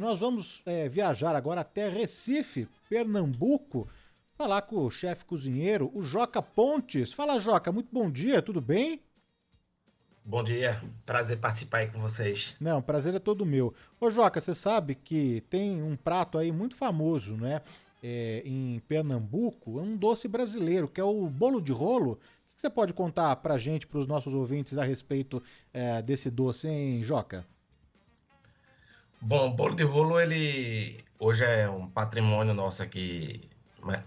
Nós vamos viajar agora até Recife, Pernambuco, falar com o chefe cozinheiro, o Joca Pontes. Fala, Joca, muito bom dia, tudo bem? Bom dia, prazer participar aí com vocês. Não, o prazer é todo meu. Ô, Joca, você sabe que tem um prato aí muito famoso, né? Em Pernambuco, é um doce brasileiro, que é o bolo de rolo. O que você pode contar pra gente, pros nossos ouvintes, a respeito desse doce, hein, Joca? Bom, o bolo de rolo, ele hoje é um patrimônio nosso aqui,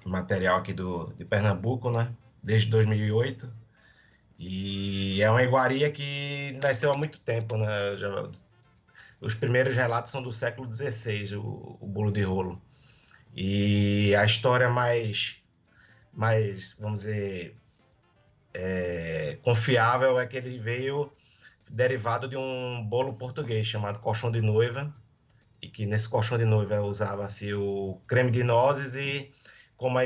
material aqui de Pernambuco, né? Desde 2008. E é uma iguaria que nasceu há muito tempo, né? Os primeiros relatos são do século XVI, o bolo de rolo. E a história mais, vamos dizer, confiável é que ele veio derivado de um bolo português chamado colchão de noiva, e que nesse colchão de noiva usava-se o creme de nozes e como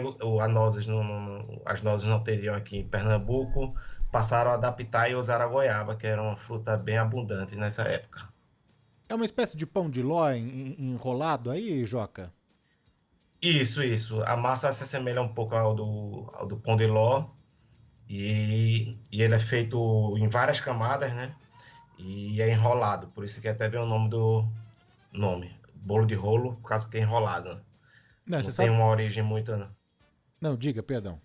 as nozes não teriam aqui em Pernambuco, passaram a adaptar e usar a goiaba, que era uma fruta bem abundante nessa época. É uma espécie de pão de ló enrolado aí, Joca? Isso. A massa se assemelha um pouco ao do pão de ló e ele é feito em várias camadas, né? E é enrolado, por isso que até vem o nome do nome. Bolo de rolo, por causa que é enrolado, né? Não, Não você tem sabe. uma origem muito. Não, diga, perdão.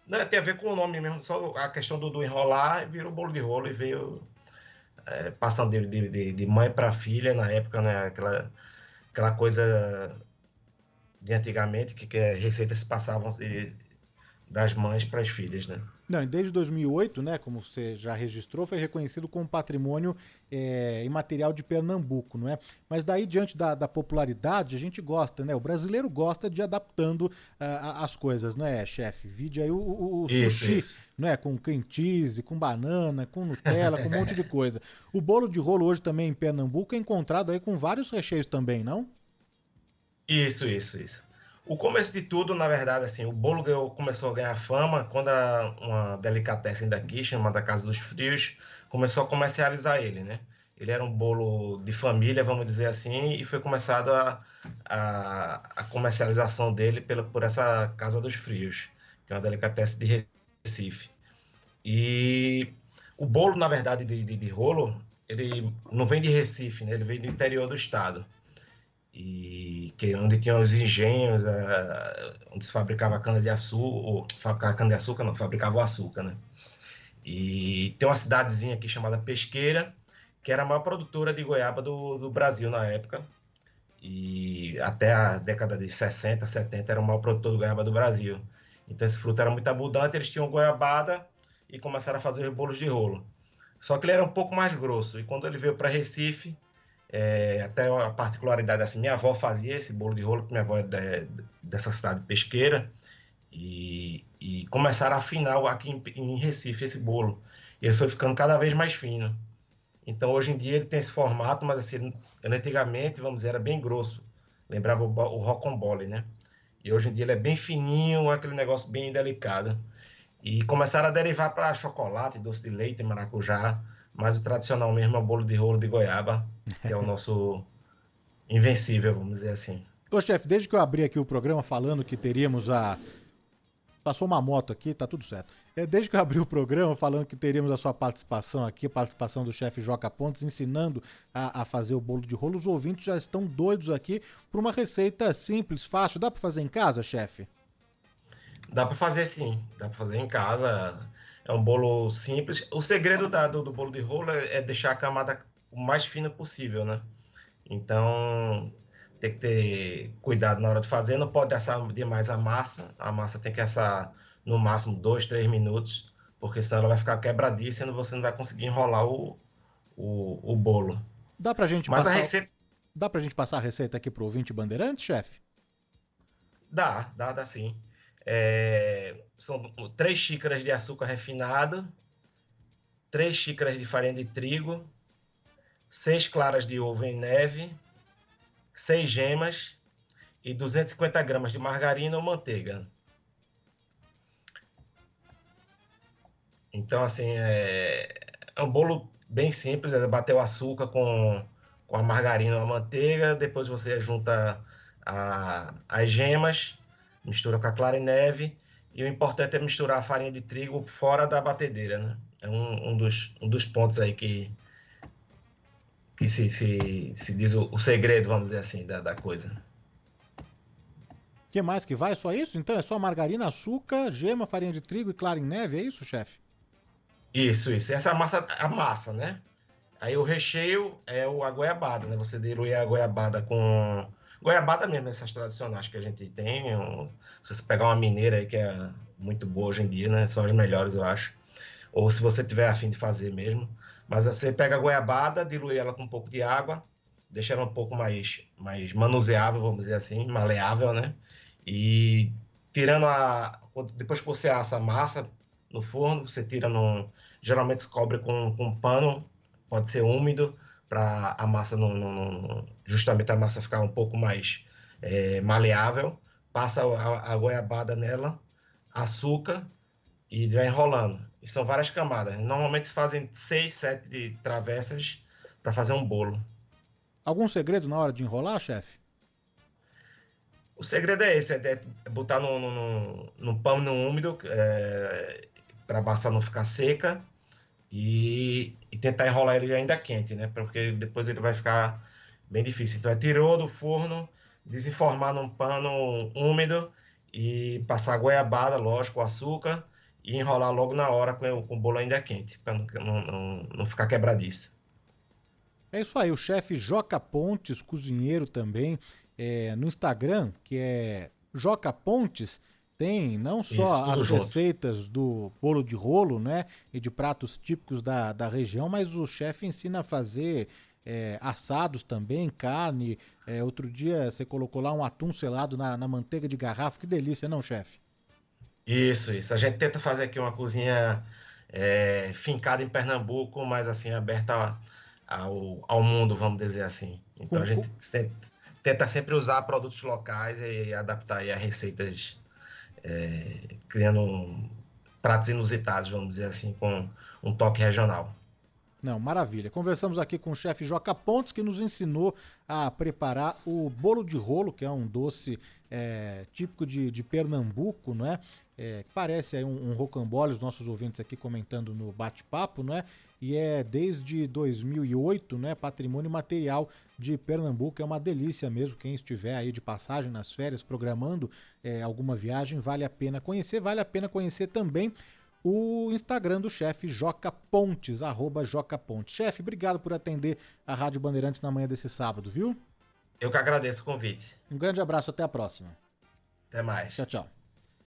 Não, tem a ver com o nome mesmo, só a questão do enrolar virou bolo de rolo e veio passando de mãe para filha na época, né? Aquela coisa de antigamente que receitas se passavam das mães para as filhas, né? Não, e desde 2008, né, como você já registrou, foi reconhecido como patrimônio imaterial de Pernambuco, não é? Mas daí, diante da popularidade, a gente gosta, né? O brasileiro gosta de ir adaptando as coisas, não é, chefe? Vide aí o Isso, sushi, isso. não é? Com cream cheese, com banana, com Nutella, com um monte de coisa. O bolo de rolo hoje também em Pernambuco é encontrado aí com vários recheios também, não? Isso. O começo de tudo, na verdade, assim, o bolo começou a ganhar fama quando uma delicatessen daqui, chamada Casa dos Frios, começou a comercializar ele, né? Ele era um bolo de família, vamos dizer assim, e foi começado a comercialização dele por essa Casa dos Frios, que é uma delicatessen de Recife. E o bolo, na verdade, de rolo, ele não vem de Recife, né? Ele vem do interior do estado e que onde tinha os engenhos, onde se fabricava cana de açúcar, ou fabricava cana de açúcar, não, fabricava o açúcar, né? E tem uma cidadezinha aqui chamada Pesqueira, que era a maior produtora de goiaba do Brasil na época, e até a década de 60, 70 era o maior produtor de goiaba do Brasil. Então esse fruto era muito abundante, eles tinham goiabada e começaram a fazer os bolos de rolo. Só que ele era um pouco mais grosso, e quando ele veio para Recife, até a particularidade, assim, minha avó fazia esse bolo de rolo, porque minha avó é dessa cidade pesqueira, e começaram a afinar aqui em Recife esse bolo. E ele foi ficando cada vez mais fino. Então, hoje em dia, ele tem esse formato, mas assim, antigamente, vamos dizer, era bem grosso. Lembrava o rocambole, né? E hoje em dia ele é bem fininho, aquele negócio bem delicado. E começaram a derivar para chocolate, doce de leite, maracujá, mas o tradicional mesmo é o bolo de rolo de goiaba, que é o nosso invencível, vamos dizer assim. Ô, chefe, desde que eu abri aqui o programa falando que teríamos a. Passou uma moto aqui, tá tudo certo. Desde que eu abri o programa falando que teríamos a sua participação aqui, a participação do chefe Joca Pontes, ensinando a fazer o bolo de rolo, os ouvintes já estão doidos aqui por uma receita simples, fácil. Dá pra fazer em casa, chefe? Dá para fazer sim, dá para fazer em casa. É um bolo simples. O segredo do bolo de rolo é deixar a camada o mais fina possível, né? Então, tem que ter cuidado na hora de fazer, não pode assar demais a massa tem que assar no máximo 2, 3 minutos, porque senão ela vai ficar quebradiça e você não vai conseguir enrolar o bolo. Dá pra gente Mas a passar. receita Dá pra gente passar a receita aqui pro ouvinte bandeirante, chefe? dá sim. São 3 xícaras de açúcar refinado, 3 xícaras de farinha de trigo, 6 claras de ovo em neve, 6 gemas e 250 gramas de margarina ou manteiga. Então, assim, é um bolo bem simples, é bater o açúcar com a margarina ou a manteiga, depois você junta as gemas, mistura com a clara em neve, e o importante é misturar a farinha de trigo fora da batedeira, né? É um dos pontos aí que se diz o segredo, vamos dizer assim, da coisa. O que mais que vai? Só isso? Então é só margarina, açúcar, gema, farinha de trigo e clara em neve, é isso, chefe? Isso. Essa é a massa, né? Aí o recheio é a goiabada, né? Você dilui a goiabada com... Goiabada mesmo, essas tradicionais que a gente tem. Se você pegar uma mineira aí, que é muito boa hoje em dia, né? São as melhores, eu acho. Ou se você tiver a fim de fazer mesmo. Mas você pega a goiabada, dilui ela com um pouco de água, deixa ela um pouco mais manuseável, vamos dizer assim, maleável, né? E tirando depois que você assa a massa no forno, você tira geralmente se cobre com um pano, pode ser úmido, para a massa justamente a massa ficar um pouco mais maleável. Passa a goiabada nela, açúcar e vai enrolando. E são várias camadas. Normalmente se fazem 6, 7 travessas para fazer um bolo. Algum segredo na hora de enrolar, chefe? O segredo é esse, é botar no pano úmido, para a massa não ficar seca, e tentar enrolar ele ainda quente, né? Porque depois ele vai ficar bem difícil. Então, tirou do forno, desenformar num pano úmido e passar a goiabada, lógico, o açúcar, e enrolar logo na hora com o bolo ainda quente, para não ficar quebradiço. É isso aí, o chefe Joca Pontes, cozinheiro também, no Instagram, que é Joca Pontes, tem não Isso, só tudo as junto. receitas do bolo de rolo, né, e de pratos típicos da região, mas o chefe ensina a fazer assados também, carne. Outro dia você colocou lá um atum selado na manteiga de garrafa, que delícia, não, chefe? Isso. A gente tenta fazer aqui uma cozinha fincada em Pernambuco, mas assim, aberta ao mundo, vamos dizer assim. Então Com, a com, gente tenta sempre usar produtos locais e adaptar aí a receitas, criando pratos inusitados, vamos dizer assim, com um toque regional. Não, maravilha. Conversamos aqui com o chefe Joca Pontes, que nos ensinou a preparar o bolo de rolo, que é um doce típico de Pernambuco, não é? Que parece aí um rocambole, os nossos ouvintes aqui comentando no bate-papo, não é? E é desde 2008, né? Patrimônio material de Pernambuco. É uma delícia mesmo. Quem estiver aí de passagem nas férias, programando alguma viagem, vale a pena conhecer. Vale a pena conhecer também o Instagram do chefe Joca Pontes, @JocaPontes. Chefe, obrigado por atender a Rádio Bandeirantes na manhã desse sábado, viu? Eu que agradeço o convite. Um grande abraço, até a próxima. Até mais. Tchau, tchau.